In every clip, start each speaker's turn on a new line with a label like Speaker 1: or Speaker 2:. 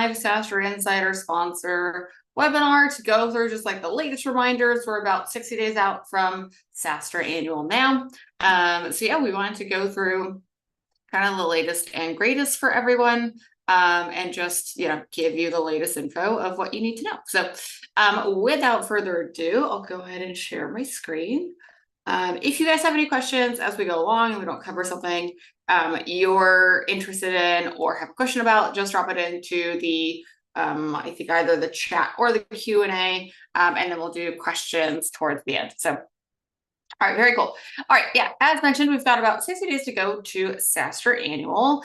Speaker 1: live SaaStr Insider sponsor webinar to go through just like the latest reminders. We're about 60 days out from SaaStr Annual now. So yeah, we wanted to go through kind of the latest and greatest for everyone, and just, give you the latest info of what you need to know. So without further ado, I'll go ahead and share my screen. If you guys have any questions as we go along and we don't cover something you're interested in or have a question about, just drop it into the, I think either the chat or the Q&A, and then we'll do questions towards the end. So, all right, very cool. All right, yeah, as mentioned, we've got about 60 days to go to SaaStr Annual.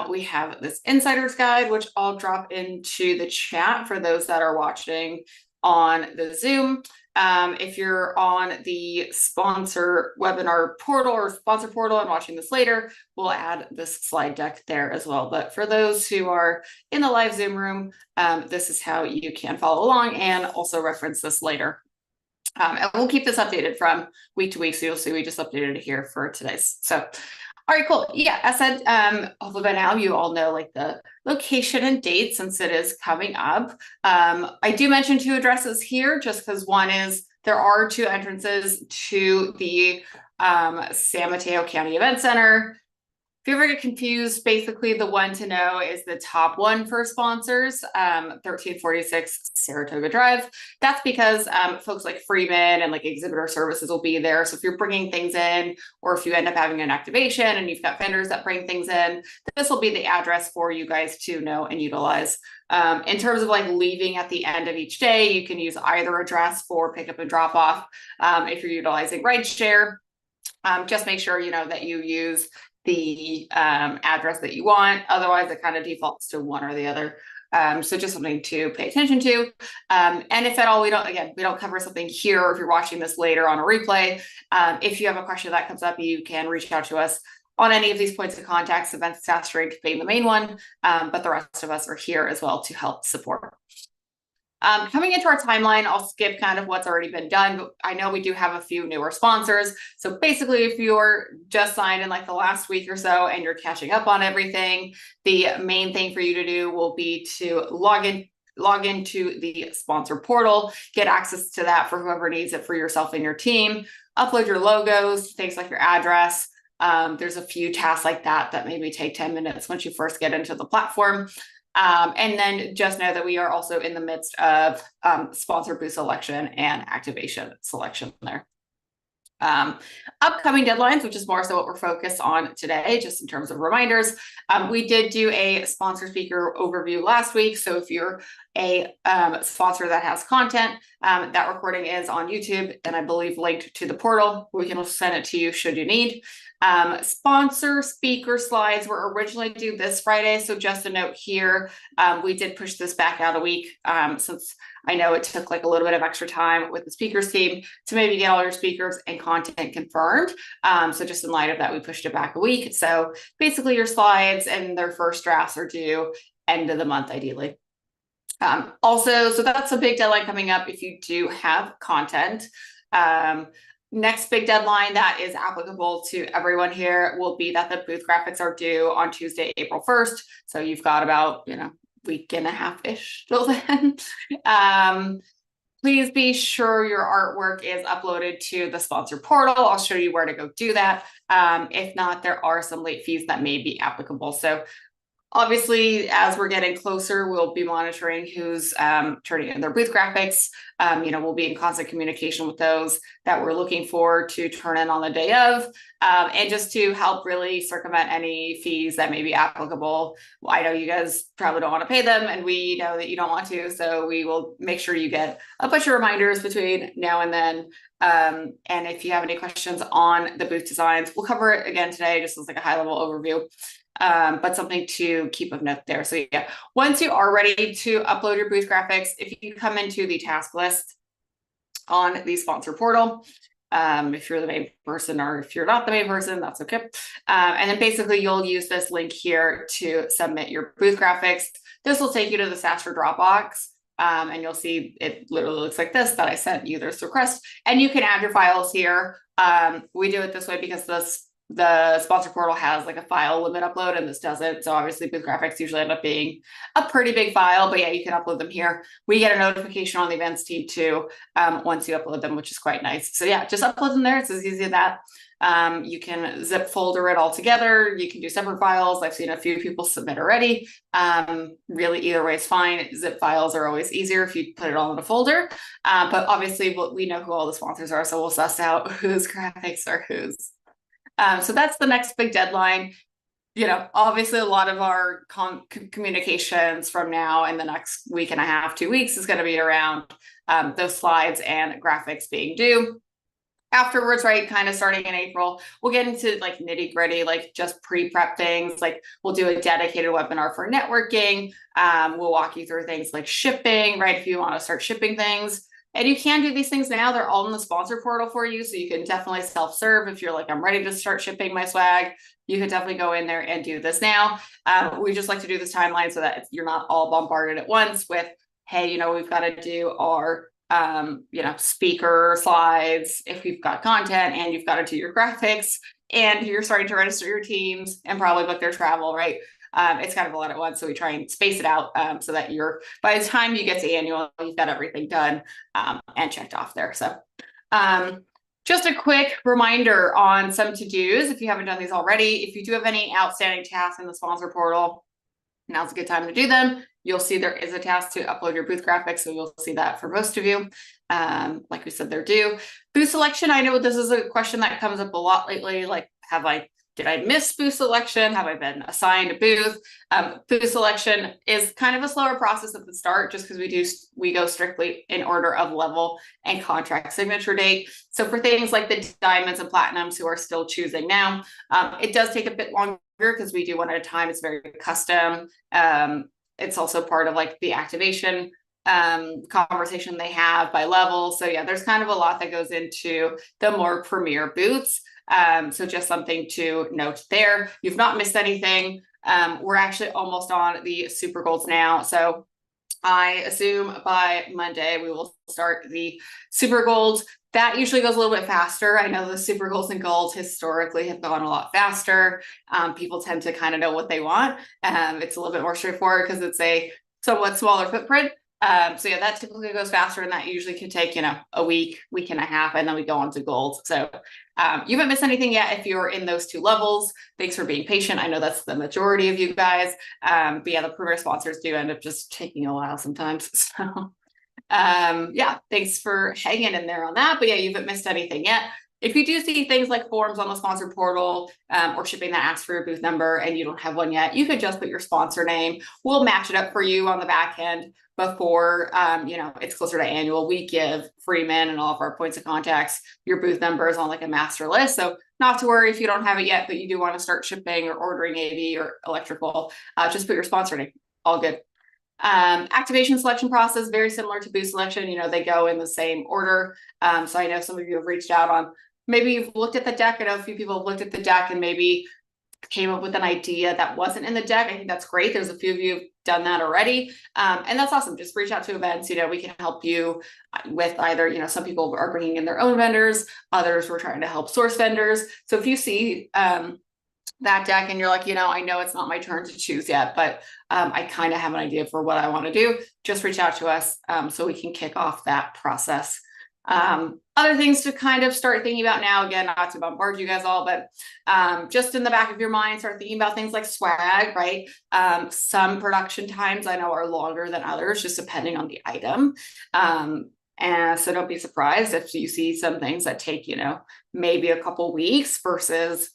Speaker 1: We have this Insider's Guide, which I'll drop into the chat for those that are watching on the Zoom. If you're on the sponsor webinar portal or sponsor portal and watching this later, we'll add this slide deck there as well. But for those who are in the live Zoom room, this is how you can follow along and also reference this later. And we'll keep this updated from week to week. So you'll see we just updated it here for today's. So, all right, cool. Yeah, as said, hopefully by now you all know like the location and date since it is coming up. I do mention two addresses here just because one is there are two entrances to the San Mateo County Event Center. If you ever get confused, basically the one to know is the top one for sponsors, 1346 Saratoga Drive. That's because folks like Freeman and like exhibitor services will be there. So if you're bringing things in, or if you end up having an activation and you've got vendors that bring things in, this will be the address for you guys to know and utilize. In terms of like leaving at the end of each day, you can use either address for pickup and drop off. If you're utilizing rideshare, just make sure that you use the address that you want. Otherwise, it kind of defaults to one or the other. So just something to pay attention to. And if at all we don't cover something here, or if you're watching this later on a replay, if you have a question that comes up, you can reach out to us on any of these points of contact, Events SaaStr being the main one, but the rest of us are here as well to help support. Coming into our timeline, I'll skip kind of what's already been done, but I know we do have a few newer sponsors. So basically, if you're just signed in like the last week or so and you're catching up on everything, the main thing for you to do will be to log into the sponsor portal, get access to that for whoever needs it for yourself and your team, upload your logos, things like your address. There's a few tasks like that that maybe take 10 minutes once you first get into the platform. And then just know that we are also in the midst of sponsor booth selection and activation selection there. Upcoming deadlines, which is more so what we're focused on today, just in terms of reminders. We did do a sponsor speaker overview last week. So if you're a sponsor that has content, that recording is on YouTube and I believe linked to the portal. We can also send it to you should you need. Sponsor speaker slides were originally due this Friday. So just a note here, we did push this back out a week since I know it took like a little bit of extra time with the speakers team to maybe get all your speakers and content confirmed. So just in light of that, we pushed it back a week. So basically your slides and their first drafts are due end of the month, ideally. Also, so that's a big deadline coming up if you do have content. Next big deadline that is applicable to everyone here will be that the booth graphics are due on Tuesday, April 1st. So you've got about, week and a half-ish till then. Please be sure your artwork is uploaded to the sponsor portal. I'll show you where to go do that. If not, there are some late fees that may be applicable. So obviously, as we're getting closer, we'll be monitoring who's turning in their booth graphics. We'll be in constant communication with those that we're looking for to turn in on the day of, and just to help really circumvent any fees that may be applicable. I know you guys probably don't want to pay them, and we know that you don't want to, so we will make sure you get a bunch of reminders between now and then. And if you have any questions on the booth designs, we'll cover it again today, just as like a high-level overview. But something to keep of note there. So yeah, once you are ready to upload your booth graphics, if you come into the task list on the sponsor portal, if you're the main person or if you're not the main person, that's okay. And then basically you'll use this link here to submit your booth graphics. This will take you to the SaaStr Dropbox. And you'll see it literally looks like this that I sent you this request, and you can add your files here. We do it this way because this the sponsor portal has like a file limit upload and this doesn't. So obviously booth graphics usually end up being a pretty big file, but yeah, you can upload them here. We get a notification on the events team too, once you upload them, which is quite nice. So yeah, just upload them there. It's as easy as that. You can zip folder it all together. You can do separate files. I've seen a few people submit already. Really either way is fine. Zip files are always easier if you put it all in a folder. But obviously we know who all the sponsors are, so we'll suss out whose graphics are whose. So that's the next big deadline. Obviously a lot of our communications from now and the next week and a half, 2 weeks is going to be around those slides and graphics being due. Afterwards, right, kind of starting in April, we'll get into like nitty gritty, like just pre-prep things. Like we'll do a dedicated webinar for networking. We'll walk you through things like shipping, right? If you want to start shipping things. And you can do these things now. They're all in the sponsor portal for you. So you can definitely self-serve. If you're like, I'm ready to start shipping my swag, you can definitely go in there and do this now. We just like to do this timeline so that you're not all bombarded at once with, hey, we've got to do our speaker slides if you've got content, and you've got to do your graphics, and you're starting to register your teams and probably book their travel, right? It's kind of a lot at once. So we try and space it out so that by the time you get to annual, you've got everything done and checked off there. So just a quick reminder on some to-dos if you haven't done these already. If you do have any outstanding tasks in the sponsor portal, now's a good time to do them. You'll see there is a task to upload your booth graphics, so you'll see that for most of you. Like we said, they're due. Booth selection, I know this is a question that comes up a lot lately, like did I miss booth selection? Have I been assigned a booth? Booth selection is kind of a slower process at the start, just because we go strictly in order of level and contract signature date. So for things like the diamonds and platinums who are still choosing now, it does take a bit longer because we do one at a time. It's very custom. It's also part of like the activation conversation they have by level. So yeah, there's kind of a lot that goes into the more premier booths. So just something to note there. You've not missed anything. We're actually almost on the super golds now. So I assume by Monday we will start the super golds. That usually goes a little bit faster. I know the super golds and golds historically have gone a lot faster. People tend to kind of know what they want. It's a little bit more straightforward because it's a somewhat smaller footprint. So yeah, that typically goes faster, and that usually can take, a week and a half, and then we go on to gold. So you haven't missed anything yet if you're in those 2 levels. Thanks for being patient. I know that's the majority of you guys. But yeah, the premier sponsors do end up just taking a while sometimes. So yeah, thanks for hanging in there on that. But yeah, you haven't missed anything yet. If you do see things like forms on the sponsor portal or shipping that asks for your booth number and you don't have one yet, you could just put your sponsor name. We'll match it up for you on the back end before it's closer to annual. We give Freeman and all of our points of contacts your booth numbers on like a master list. So not to worry if you don't have it yet, but you do want to start shipping or ordering AV or electrical, just put your sponsor name. All good. Activation selection process, very similar to booth selection. They go in the same order. So I know some of you have reached out on, maybe you've looked at the deck. I know a few people have looked at the deck and maybe came up with an idea that wasn't in the deck. I think that's great. There's a few of you who've done that already. And that's awesome. Just reach out to events. We can help you with either, some people are bringing in their own vendors. Others we're trying to help source vendors. So if you see, that deck and you're like, I know it's not my turn to choose yet, but I kind of have an idea for what I want to do, just reach out to us so we can kick off that process. Other things to kind of start thinking about now, again, not to bombard you guys all, but just in the back of your mind, start thinking about things like swag, right? Some production times I know are longer than others, just depending on the item. And so don't be surprised if you see some things that take, maybe a couple weeks versus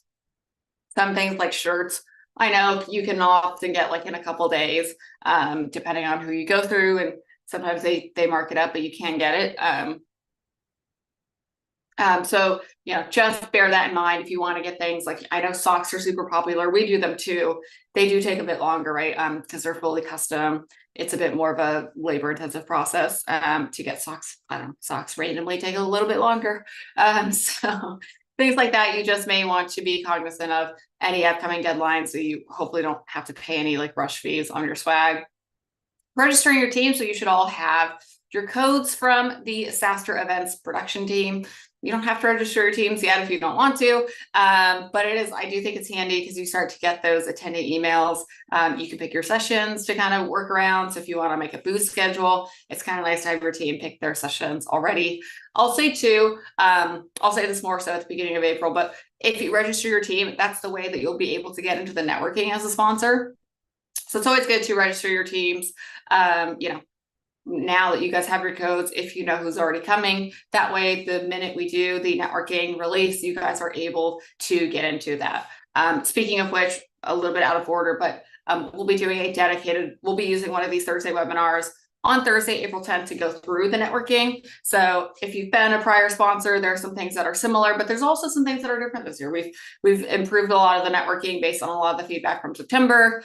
Speaker 1: some things like shirts. I know you can often get like in a couple days, depending on who you go through, and sometimes they mark it up, but you can get it. So, just bear that in mind if you want to get things like, I know socks are super popular. We do them too. They do take a bit longer, right? Because they're fully custom. It's a bit more of a labor intensive process to get socks. I don't know, socks randomly take a little bit longer. So things like that, you just may want to be cognizant of any upcoming deadlines, so you hopefully don't have to pay any like rush fees on your swag. Registering your team, so you should all have your codes from the SaaStr events production team. You don't have to register your teams yet if you don't want to, but I do think it's handy because you start to get those attendee emails. You can pick your sessions to kind of work around. So if you want to make a boost schedule, it's kind of nice to have your team pick their sessions already. I'll say too, I'll say this more so at the beginning of April, but if you register your team, that's the way that you'll be able to get into the networking as a sponsor. So it's always good to register your teams. Now that you guys have your codes, if you know who's already coming, that way the minute we do the networking release, you guys are able to get into that. Speaking of which, a little bit out of order, but we'll be using one of these Thursday webinars on Thursday, April 10th, to go through the networking. So if you've been a prior sponsor, there are some things that are similar, but there's also some things that are different this year. We've improved a lot of the networking based on a lot of the feedback from September.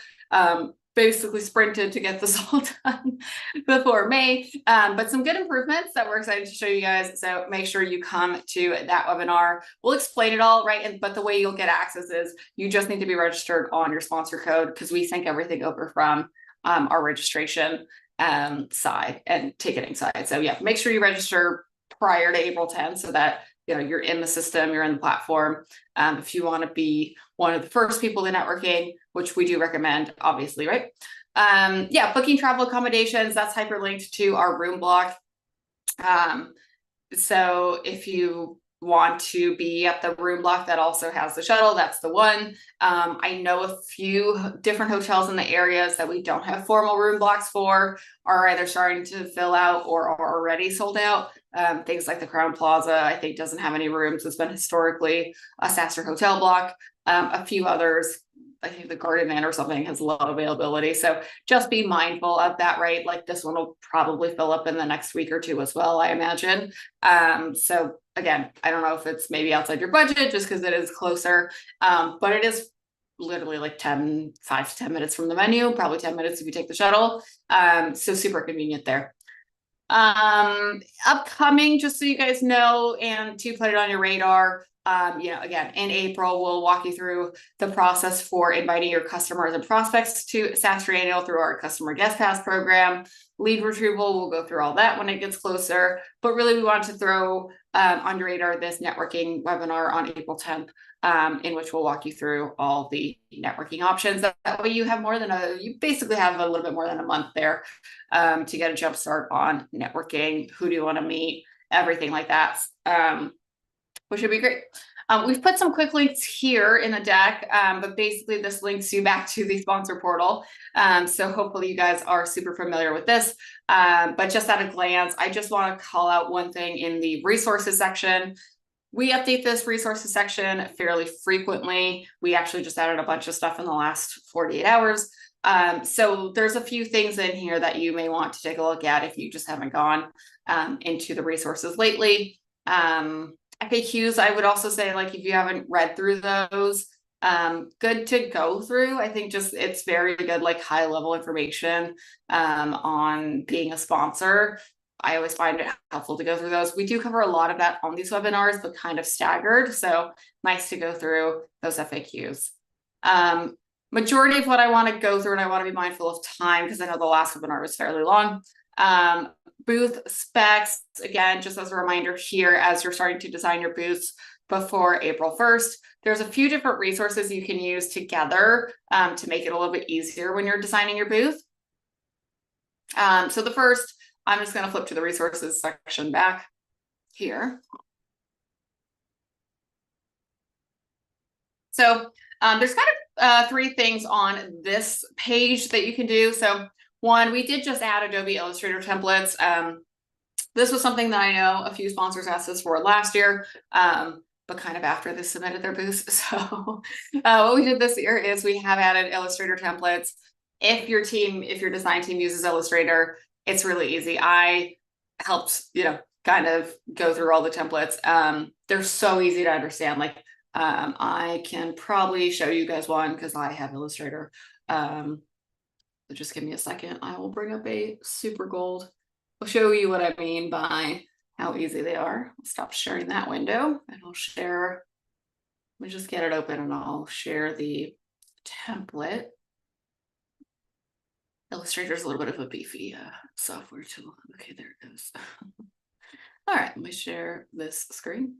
Speaker 1: Basically sprinted to get this all done before May, but some good improvements that we're excited to show you guys. So make sure you come to that webinar. We'll explain it all, right? But the way you'll get access is you just need to be registered on your sponsor code, because we sync everything over from our registration side and ticketing side. So yeah, make sure you register prior to April 10th so that you're in the system, you're in the platform. If you want to be one of the first people in networking, which we do recommend, obviously, right? Booking travel accommodations, that's hyperlinked to our room block. So if you want to be at the room block that also has the shuttle, that's the one. I know a few different hotels in the areas that we don't have formal room blocks for are either starting to fill out or are already sold out. Things like the Crown Plaza, I think, doesn't have any rooms. It's been historically a SaaStr hotel block. A few others, I think the Garden Inn or something, has low availability. So just be mindful of that, right? Like this one will probably fill up in the next week or two as well, I imagine. So again, I don't know if it's maybe outside your budget just because it is closer, but it is literally like 5 to 10 minutes from the venue, probably 10 minutes if you take the shuttle. So super convenient there. Upcoming, just so you guys know, and to put it on your radar, again, in April, we'll walk you through the process for inviting your customers and prospects to SaaStr Annual through our customer guest pass program. Lead retrieval, we'll go through all that when it gets closer, but really we want to throw on your radar this networking webinar on April 10th, in which we'll walk you through all the networking options. That way you basically have a little bit more than a month there to get a jump start on networking. Who do you want to meet? Everything like that, which would be great. We've put some quick links here in the deck, but basically this links you back to the sponsor portal. So hopefully you guys are super familiar with this, but just at a glance, I just want to call out one thing in the resources section. We update this resources section fairly frequently. We actually just added a bunch of stuff in the last 48 hours. So there's a few things in here that you may want to take a look at if you just haven't gone into the resources lately. FAQs, I would also say, like, if you haven't read through those, good to go through. I think just it's very good, like high level information on being a sponsor. I always find it helpful to go through those. We do cover a lot of that on these webinars, but kind of staggered. So nice to go through those FAQs. Majority of what I want to go through, and I want to be mindful of time because I know the last webinar was fairly long. Booth specs, again, just as a reminder here, as you're starting to design your booths before April 1st, there's a few different resources you can use together to make it a little bit easier when you're designing your booth. So the first, I'm just going to flip to the resources section back here. So there's kind of 3 things on this page that you can do. So one, we did just add Adobe Illustrator templates. This was something that I know a few sponsors asked us for last year, but kind of after they submitted their booths. So what we did this year is we have added Illustrator templates. If your design team uses Illustrator, it's really easy. I helped, kind of go through all the templates. They're so easy to understand. Like, I can probably show you guys one because I have Illustrator. So just give me a second. I will bring up a super gold. I'll show you what I mean by how easy they are. I'll stop sharing that window and I'll share. Let me just get it open and I'll share the template. Illustrator is a little bit of a beefy software tool. Okay, there it goes. All right, let me share this screen.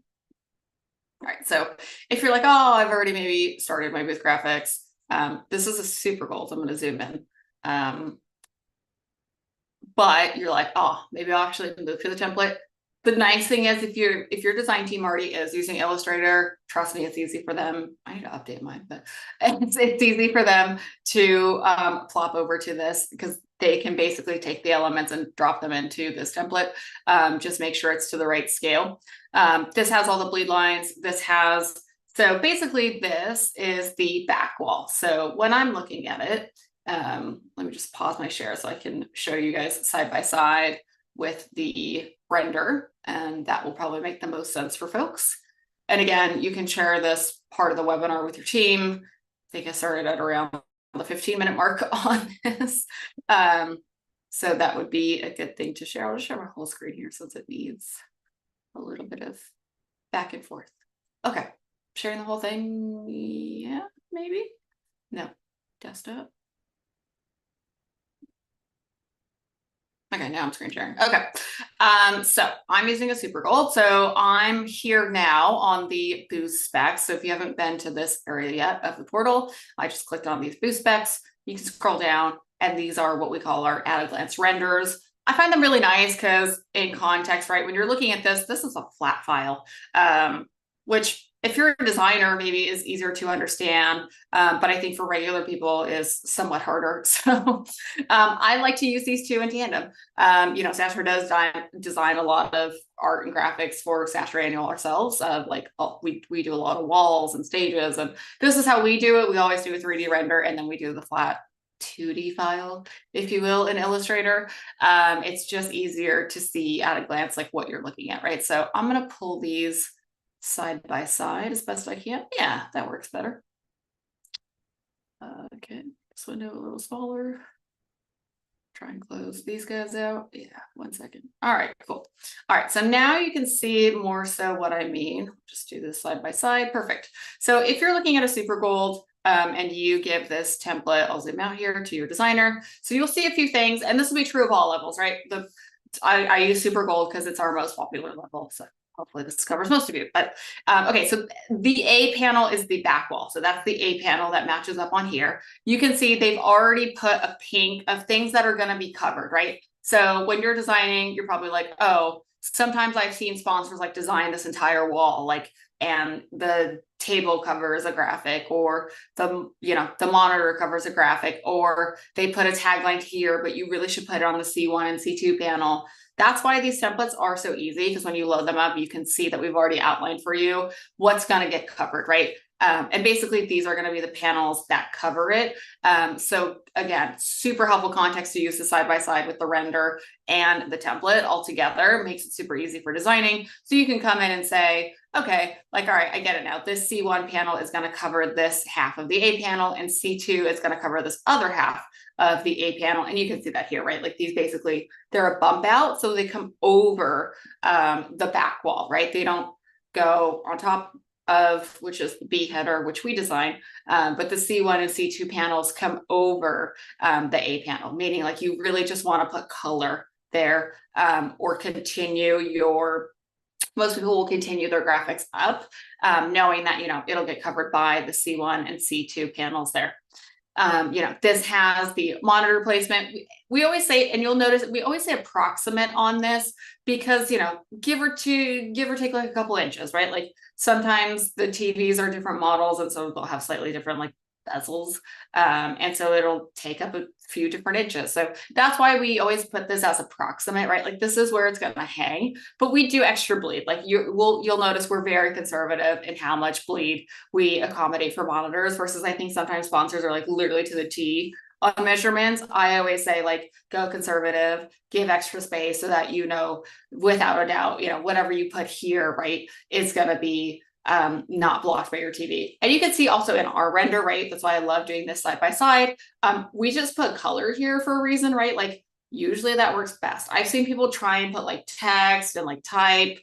Speaker 1: All right, so if you're like, oh, I've already maybe started my booth graphics, this is a super gold. I'm going to zoom in. But you're like, oh, maybe I'll actually move to the template. The nice thing is if your design team already is using Illustrator, trust me, it's easy for them. I need to update mine, but it's easy for them to plop over to this because they can basically take the elements and drop them into this template. Just make sure it's to the right scale. This has all the bleed lines. So basically this is the back wall. So when I'm looking at it, let me just pause my share so I can show you guys side by side with the render, and that will probably make the most sense for folks. And again, you can share this part of the webinar with your team. I think I started at around the 15-minute mark on this. So that would be a good thing to share. I'll just share my whole screen here since it needs a little bit of back and forth. Okay, sharing the whole thing. Yeah, maybe. No, desktop. Okay, now I'm screen sharing. Okay, so I'm using a super gold. So I'm here now on the boost specs. So if you haven't been to this area yet of the portal, I just clicked on these boost specs. You can scroll down, and these are what we call our at a glance renders. I find them really nice because in context, right, when you're looking at this is a flat file, which if you're a designer, maybe is easier to understand, but I think for regular people is somewhat harder. So I like to use these two in tandem. SaaStr does design a lot of art and graphics for SaaStr Annual ourselves. We do a lot of walls and stages, and this is how we do it. We always do a 3D render, and then we do the flat 2D file, if you will, in Illustrator. It's just easier to see at a glance like what you're looking at, right? So I'm going to pull these side by side as best I can. Yeah, that works better. Okay, this window a little smaller. Try and close these guys out. Yeah, 1 second. All right, cool. All right, so now you can see more so what I mean. Just do this side by side. Perfect. So if you're looking at a super gold and you give this template, I'll zoom out here to your designer. So you'll see a few things, and this will be true of all levels, right? I use super gold because it's our most popular level. So hopefully this covers most of you. But okay, so the A panel is the back wall. So that's the A panel that matches up on here. You can see they've already put a pink of things that are going to be covered, right? So when you're designing, you're probably like, oh, sometimes I've seen sponsors like design this entire wall, and the table covers a graphic, or the monitor covers a graphic, or they put a tagline here, but you really should put it on the C1 and C2 panel. That's why these templates are so easy, because when you load them up, you can see that we've already outlined for you what's going to get covered, right? And basically, these are going to be the panels that cover it. So again, super helpful context to use the side by side with the render and the template all together. Makes it super easy for designing. So you can come in and say, okay, all right, I get it now. This C1 panel is going to cover this half of the A panel, and C2 is going to cover this other half of the A panel. And you can see that here, right? Like these basically, they're a bump out, so they come over the back wall, right? They don't go on top of, which is the B header, which we design, but the C1 and C2 panels come over the A panel, meaning like you really just want to put color there, or most people will continue their graphics up, knowing that, it'll get covered by the C1 and C2 panels there. This has the monitor placement. We always say, and you'll notice, we always say approximate on this because, give or take like a couple inches, right? Like sometimes the TVs are different models, and so they'll have slightly different like bezels. And so it'll take up a few different inches. So that's why we always put this as approximate, right? Like this is where it's going to hang, but we do extra bleed. Like you'll notice we're very conservative in how much bleed we accommodate for monitors, versus I think sometimes sponsors are like literally to the T on measurements. I always say like, go conservative, give extra space so that, without a doubt, whatever you put here, right, is going to be not blocked by your TV. And you can see also in our render, right? That's why I love doing this side by side. We just put color here for a reason, right? Like usually that works best. I've seen people try and put like text and like type,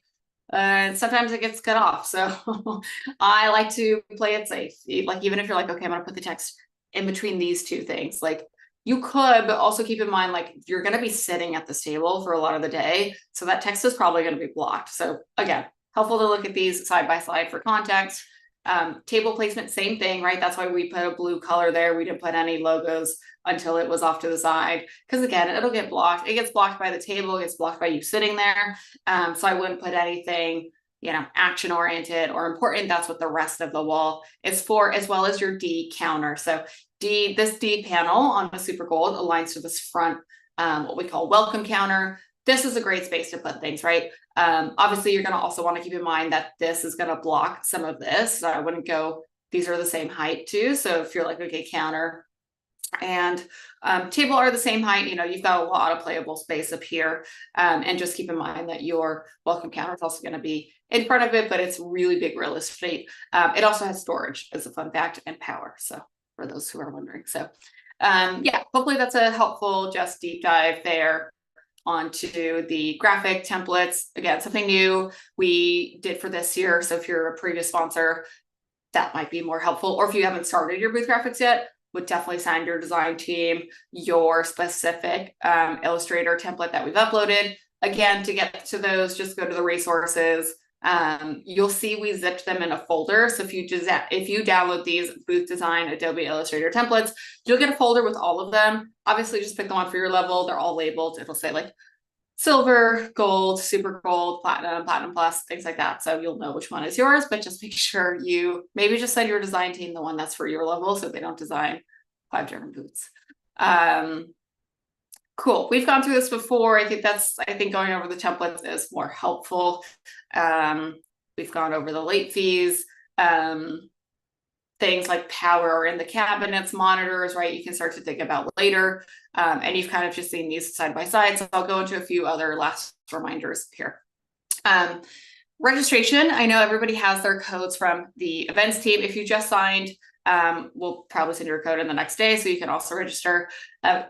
Speaker 1: and sometimes it gets cut off. So I like to play it safe. Like even if you're like, okay, I'm gonna put the text in between these two things, like You could, but also keep in mind, like, you're going to be sitting at this table for a lot of the day. So that text is probably going to be blocked. So again, helpful to look at these side by side for context. Table placement, same thing, right? That's why we put a blue color there. We didn't put any logos until it was off to the side. Because again, it'll get blocked. It gets blocked by the table, it gets blocked by you sitting there. So I wouldn't put anything, action oriented or important. That's what the rest of the wall is for, as well as your D counter. So this D panel on the Super Gold aligns to this front, what we call welcome counter. This is a great space to put things, right? Obviously, you're going to also want to keep in mind that this is going to block some of this. So I wouldn't go, these are the same height too. So if you're like, okay, counter and table are the same height, you've got a lot of playable space up here. And just keep in mind that your welcome counter is also going to be in front of it, but it's really big real estate. It also has storage as a fun fact and power. So for those who are wondering. So yeah, hopefully that's a helpful just deep dive there onto the graphic templates. Again, something new we did for this year. So if you're a previous sponsor, that might be more helpful. Or if you haven't started your booth graphics yet, would definitely send your design team your specific Illustrator template that we've uploaded. Again, to get to those, just go to the resources. You'll see we zipped them in a folder. So if you download these booth design Adobe Illustrator templates, you'll get a folder with all of them. Obviously, just pick the one for your level. They're all labeled. It'll say like silver, gold, super gold, platinum, platinum plus, things like that. So you'll know which one is yours, but just make sure you maybe just send your design team the one that's for your level so they don't design 5 different booths. Cool. We've gone through this before. I think going over the templates is more helpful. We've gone over the late fees, things like power in the cabinets, monitors, right? You can start to think about later. And you've kind of just seen these side by side. So I'll go into a few other last reminders here. Registration. I know everybody has their codes from the events team. If you just signed, we'll probably send your code in the next day so you can also register.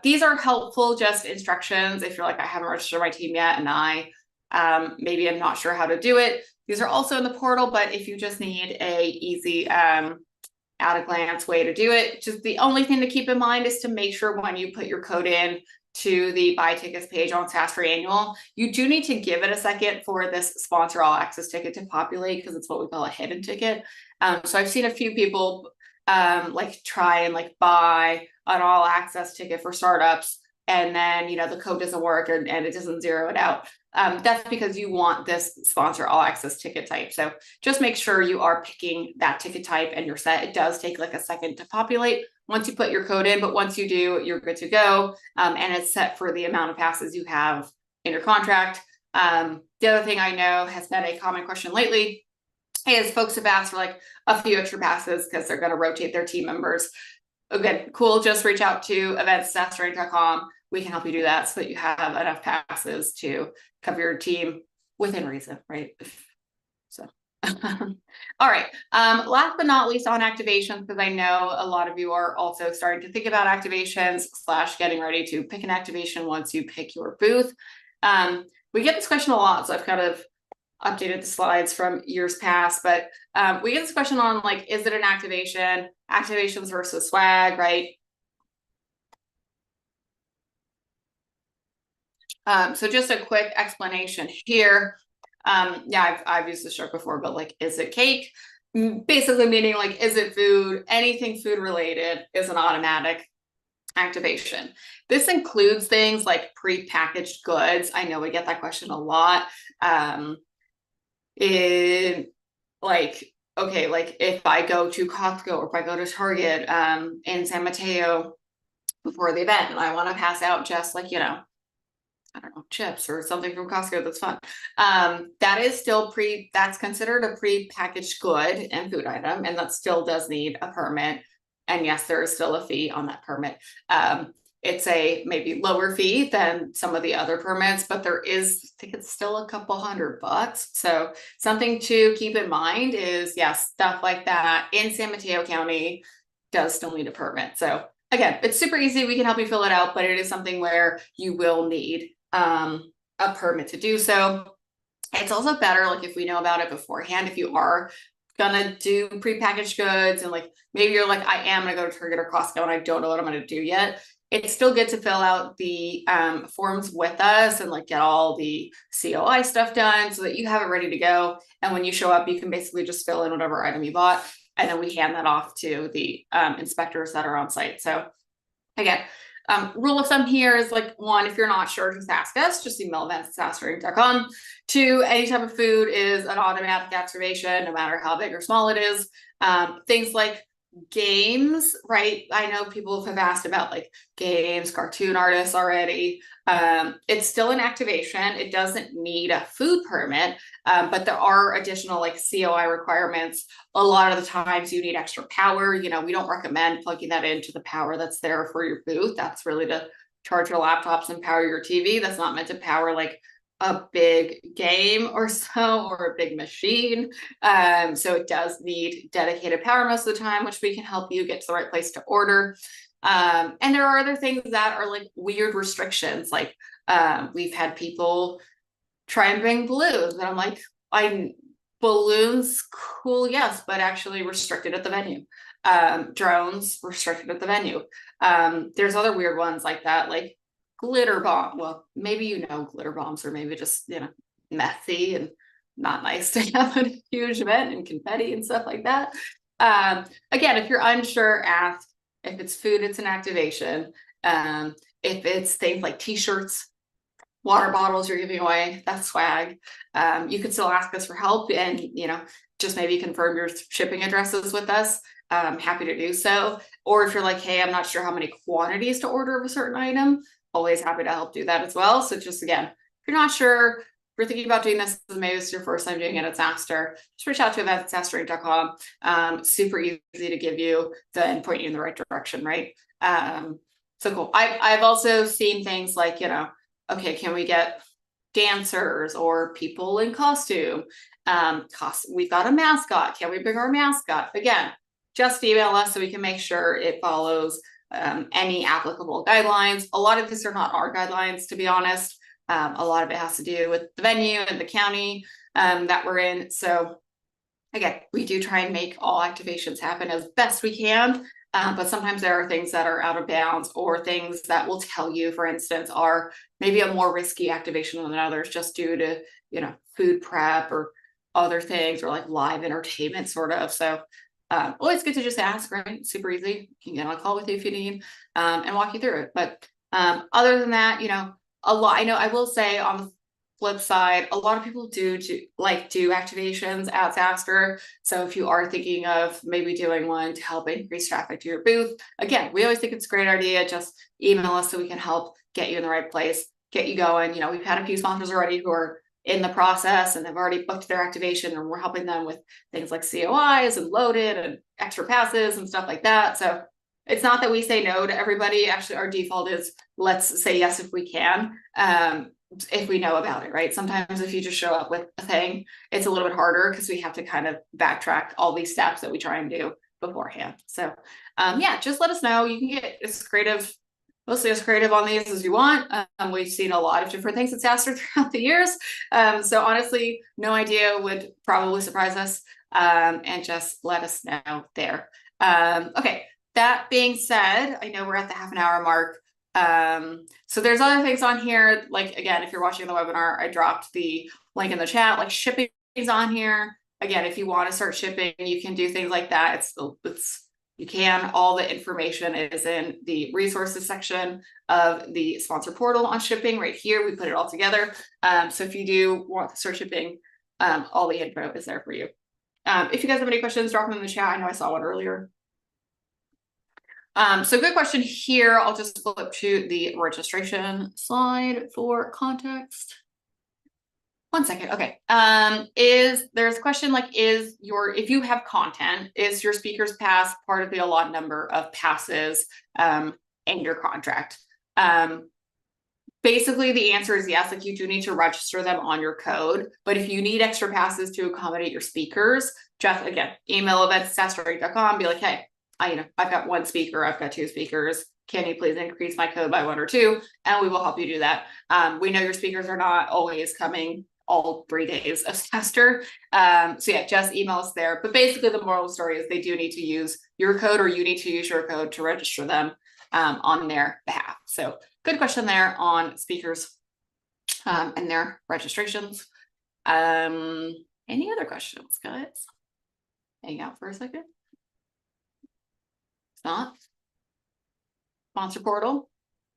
Speaker 1: These are helpful, just instructions. If you're like, I haven't registered my team yet and maybe I'm not sure how to do it. These are also in the portal, but if you just need a easy at a glance way to do it, just the only thing to keep in mind is to make sure when you put your code in to the buy tickets page on SaaStr Annual, you do need to give it a second for this sponsor all access ticket to populate, because it's what we call a hidden ticket. So I've seen a few people like try and like buy an all access ticket for startups, and then the code doesn't work and it doesn't zero it out. That's because you want this sponsor all access ticket type. So just make sure you are picking that ticket type and you're set. It does take like a second to populate once you put your code in, but once you do, you're good to go. And it's set for the amount of passes you have in your contract. The other thing I know has been a common question lately is folks have asked for like a few extra passes because they're going to rotate their team members. Again, cool. Just reach out to events@SaaStr.com. We can help you do that so that you have enough passes to cover your team within reason, right? So, all right. Last but not least on activations, because I know a lot of you are also starting to think about activations / getting ready to pick an activation once you pick your booth. We get this question a lot, so I've kind of updated the slides from years past, but we get this question on like, is it an activation? Activations versus swag, right? So just a quick explanation here. Yeah, I've used this joke before, but like, is it cake? Basically meaning like, is it food? Anything food related is an automatic activation. This includes things like pre-packaged goods. I know we get that question a lot. Okay, like if I go to Costco or if I go to Target in San Mateo before the event and I want to pass out just like, I don't know, chips or something from Costco that's fun. That is still that's considered a pre-packaged good and food item, and that still does need a permit. And yes, there is still a fee on that permit. It's a maybe lower fee than some of the other permits, but I think it's still a couple $100. So something to keep in mind is, yes, stuff like that in San Mateo County does still need a permit. So again, it's super easy. We can help you fill it out, but it is something where you will need a permit to do so. It's also better, like if we know about it beforehand, if you are gonna do prepackaged goods and like maybe you're like, I am gonna go to Target or Costco and I don't know what I'm gonna do yet. it's still good to fill out the forms with us and like get all the COI stuff done so that you have it ready to go. And when you show up, you can basically just fill in whatever item you bought, and then we hand that off to the inspectors that are on site. So again, rule of thumb here is like, one, if you're not sure, just ask us, just email events@SaaStr.com. Two, any type of food is an automatic activation, no matter how big or small it is. Things like games, right? I know people have asked about like games, cartoon artists already. It's still an activation. It doesn't need a food permit, but there are additional like COI requirements. A lot of the times you need extra power. You know, we don't recommend plugging that into the power that's there for your booth. That's really to charge your laptops and power your TV. That's not meant to power like a big game or so, or a big machine. So it does need dedicated power most of the time, which we can help you get to the right place to order. And there are other things that are like weird restrictions. Like we've had people try and bring balloons, and I'm like, balloons, cool, yes, but actually restricted at the venue. Drones restricted at the venue. There's other weird ones like that, like glitter bomb. Well, maybe you know glitter bombs are maybe just, you know, messy and not nice to have at a huge event, and confetti and stuff like that. Again, if you're unsure, ask. If it's food, it's an activation. If it's things like t-shirts, water bottles you're giving away, that's swag. You can still ask us for help, and, you know, just maybe confirm your shipping addresses with us. Happy to do so. Or if you're like, hey, I'm not sure how many quantities to order of a certain item, always happy to help do that as well. So just again, if you're not sure, if you're thinking about doing this, maybe it's your first time doing it at SaaStr, just reach out to events@SaaStr.com. Super easy to give you and point you in the right direction, right? So cool. I've also seen things like, you know, okay, can we get dancers or people in costume? We've got a mascot. Can we bring our mascot? Again, just email us so we can make sure it follows any applicable guidelines. A lot of these are not our guidelines, to be honest. A lot of it has to do with the venue and the county that we're in. So again, we do try and make all activations happen as best we can. But sometimes there are things that are out of bounds, or things that will tell you, for instance, are maybe a more risky activation than others, just due to, you know, food prep or other things, or like live entertainment sort of. So always good to just ask, right? Super easy. You can get on a call with you if you need, and walk you through it. But other than that, you know, I know I will say, on the flip side, a lot of people do activations at SaaStr. So if you are thinking of maybe doing one to help increase traffic to your booth, again, we always think it's a great idea. Just email us so we can help get you in the right place, get you going. You know, we've had a few sponsors already who are in the process and they've already booked their activation, and we're helping them with things like COIs and loaded and extra passes and stuff like that. So it's not that we say no to everybody. Actually, our default is let's say yes if we can, if we know about it, right? Sometimes if you just show up with a thing, it's a little bit harder because we have to kind of backtrack all these steps that we try and do beforehand. So yeah, just let us know. You can get mostly as creative on these as you want. We've seen a lot of different things at SaaStr throughout the years. So honestly, no idea would probably surprise us, and just let us know there. Okay, that being said, I know we're at the half an hour mark. So there's other things on here. Like, again, if you're watching the webinar, I dropped the link in the chat, like shipping is on here. Again, if you want to start shipping, you can do things like that. You can, all the information is in the resources section of the sponsor portal on shipping right here. We put it all together. So if you do want to start shipping, all the info is there for you. If you guys have any questions, drop them in the chat. I know I saw one earlier. So good question here. I'll just flip to the registration slide for context. One second. Okay. There's a question like, if you have content, is your speakers pass part of the allotted number of passes in your contract? Basically, the answer is yes. Like, you do need to register them on your code, but if you need extra passes to accommodate your speakers, just again, email events@SaaStr.com, be like, hey, I've got one speaker, I've got two speakers. Can you please increase my code by 1 or 2? And we will help you do that. We know your speakers are not always coming all 3 days of SaaStr. So yeah, just email us there. But basically the moral of the story is they do need to use your code, or you need to use your code to register them. on their behalf. So good question there on speakers and their registrations. Any other questions, guys? Hang out for a second. If not, sponsor portal,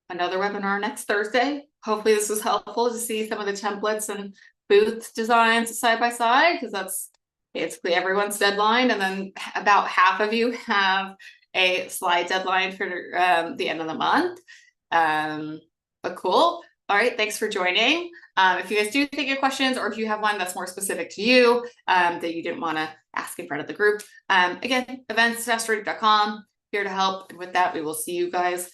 Speaker 1: another webinar next Thursday. Hopefully this was helpful to see some of the templates and booth designs side by side, because that's basically everyone's deadline. And then about half of you have a slide deadline for the end of the month. But cool. All right, thanks for joining. If you guys do think of questions, or if you have one that's more specific to you that you didn't want to ask in front of the group, again, events.SaaStr.com, here to help. And with that, we will see you guys